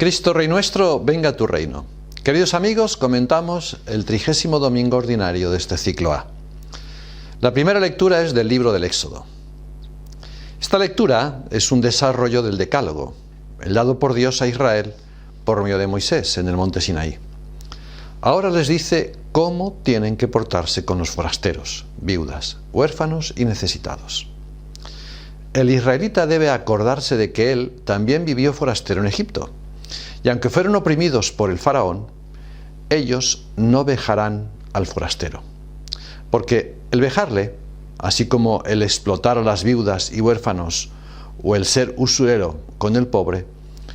Cristo Rey nuestro, venga tu reino. Queridos amigos, comentamos el 30º domingo ordinario de este ciclo A. La primera lectura es del libro del Éxodo. Esta lectura es un desarrollo del Decálogo, el dado por Dios a Israel por medio de Moisés en el monte Sinaí. Ahora les dice cómo tienen que portarse con los forasteros, viudas, huérfanos y necesitados. El israelita debe acordarse de que él también vivió forastero en Egipto, y aunque fueron oprimidos por el faraón, ellos no vejarán al forastero, porque el vejarle, así como el explotar a las viudas y huérfanos o el ser usurero con el pobre,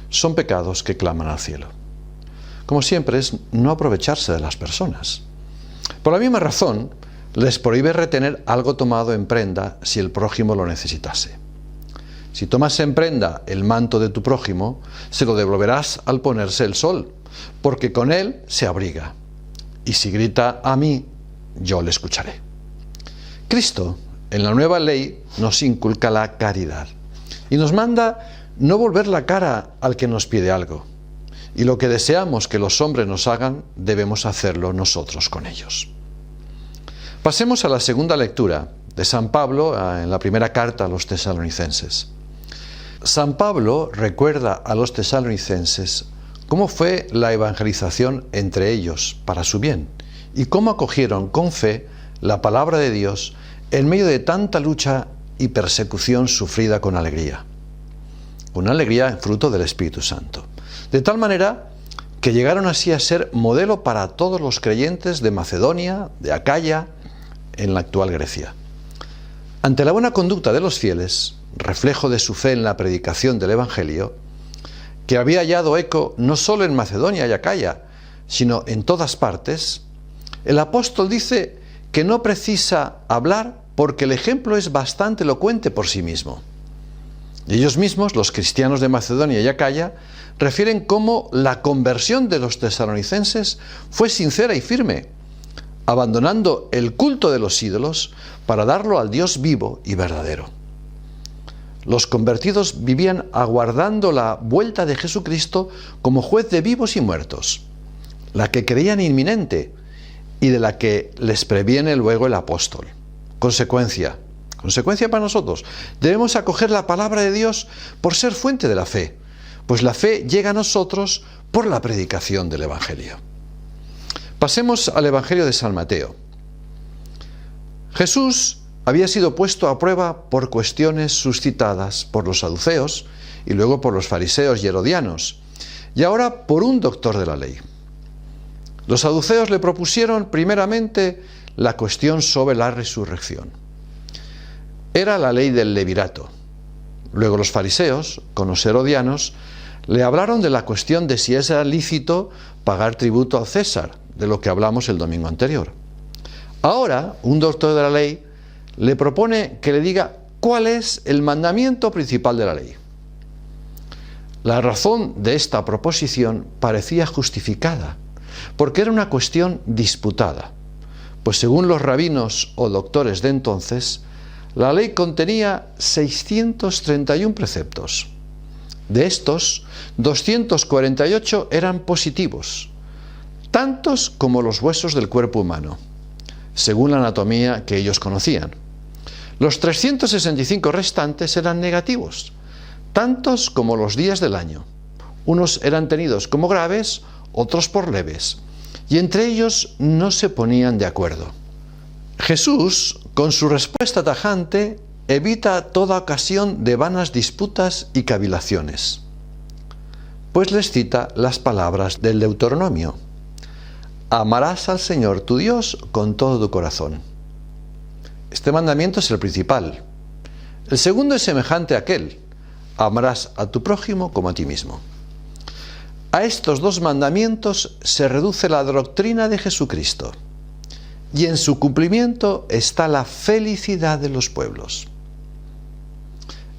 son pecados que claman al cielo. Como siempre, es no aprovecharse de las personas. Por la misma razón, les prohíbe retener algo tomado en prenda si el prójimo lo necesitase. Si tomas en prenda el manto de tu prójimo, se lo devolverás al ponerse el sol, porque con él se abriga. Y si grita a mí, yo le escucharé. Cristo, en la nueva ley, nos inculca la caridad y nos manda no volver la cara al que nos pide algo. Y lo que deseamos que los hombres nos hagan, debemos hacerlo nosotros con ellos. Pasemos a la segunda lectura de San Pablo en la primera carta a los tesalonicenses. San Pablo recuerda a los tesalonicenses cómo fue la evangelización entre ellos para su bien y cómo acogieron con fe la palabra de Dios en medio de tanta lucha y persecución sufrida con alegría. Una alegría fruto del Espíritu Santo. De tal manera que llegaron así a ser modelo para todos los creyentes de Macedonia, de Acaya, en la actual Grecia. Ante la buena conducta de los fieles, reflejo de su fe en la predicación del Evangelio, que había hallado eco no solo en Macedonia y Acaya, sino en todas partes, el apóstol dice que no precisa hablar porque el ejemplo es bastante elocuente por sí mismo. Y ellos mismos, los cristianos de Macedonia y Acaya, refieren cómo la conversión de los tesalonicenses fue sincera y firme, abandonando el culto de los ídolos para darlo al Dios vivo y verdadero. Los convertidos vivían aguardando la vuelta de Jesucristo como juez de vivos y muertos, la que creían inminente y de la que les previene luego el apóstol. Consecuencia para nosotros. Debemos acoger la palabra de Dios por ser fuente de la fe, pues la fe llega a nosotros por la predicación del Evangelio. Pasemos al Evangelio de San Mateo. Jesús había sido puesto a prueba por cuestiones suscitadas por los saduceos y luego por los fariseos y herodianos, y ahora por un doctor de la ley. Los saduceos le propusieron primeramente la cuestión sobre la resurrección. Era la ley del levirato. Luego los fariseos, con los herodianos, le hablaron de la cuestión de si es lícito pagar tributo al César, de lo que hablamos el domingo anterior. Ahora, un doctor de la ley le propone que le diga cuál es el mandamiento principal de la ley. La razón de esta proposición parecía justificada, porque era una cuestión disputada, pues según los rabinos o doctores de entonces, la ley contenía 631 preceptos. De estos, 248 eran positivos, tantos como los huesos del cuerpo humano, según la anatomía que ellos conocían. Los 365 restantes eran negativos, tantos como los días del año. Unos eran tenidos como graves, otros por leves, y entre ellos no se ponían de acuerdo. Jesús, con su respuesta tajante, evita toda ocasión de vanas disputas y cavilaciones, pues les cita las palabras del Deuteronomio: amarás al Señor tu Dios con todo tu corazón. Este mandamiento es el principal. El segundo es semejante a aquel: amarás a tu prójimo como a ti mismo. A estos dos mandamientos se reduce la doctrina de Jesucristo, y en su cumplimiento está la felicidad de los pueblos.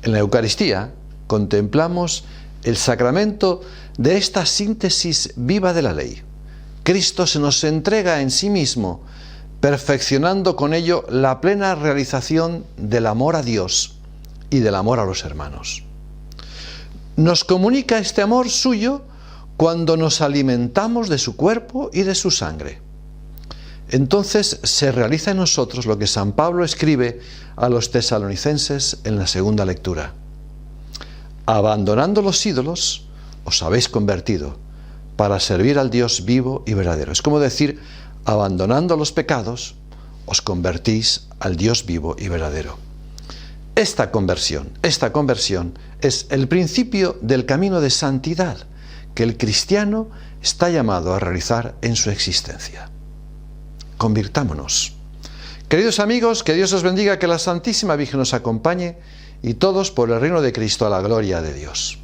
En la Eucaristía contemplamos el sacramento de esta síntesis viva de la ley. Cristo se nos entrega en sí mismo, perfeccionando con ello la plena realización del amor a Dios y del amor a los hermanos. Nos comunica este amor suyo cuando nos alimentamos de su cuerpo y de su sangre. Entonces se realiza en nosotros lo que San Pablo escribe a los tesalonicenses en la segunda lectura. Abandonando los ídolos, os habéis convertido para servir al Dios vivo y verdadero. Es como decir, abandonando los pecados, os convertís al Dios vivo y verdadero. Esta conversión es el principio del camino de santidad que el cristiano está llamado a realizar en su existencia. Convirtámonos. Queridos amigos, que Dios os bendiga, que la Santísima Virgen os acompañe y todos por el reino de Cristo a la gloria de Dios.